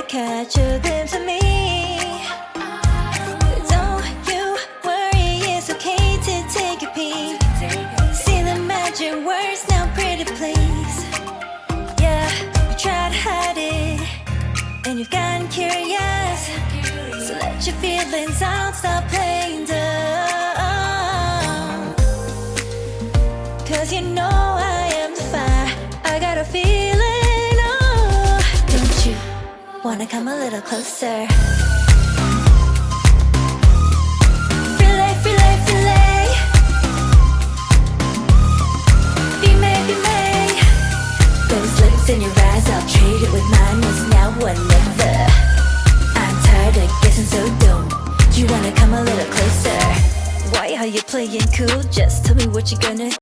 catch a glimpse of me. Don't you worry, it's okay to take a peek. See the magic words now, pretty please. Yeah, you try to hide it, and you've gotten curious. So let your feelings out, stop playing dumb. Cause you know I am the fire, I got a feeling, oh. Don't you wanna come a little closer? Filet, filet, filet. Be may, be may. Those lips in your eyes, I'll trade it with mine. It's now or never. I'm tired of guessing, so don't you wanna come a little closer? Why are you playing cool? Just tell me what you're gonna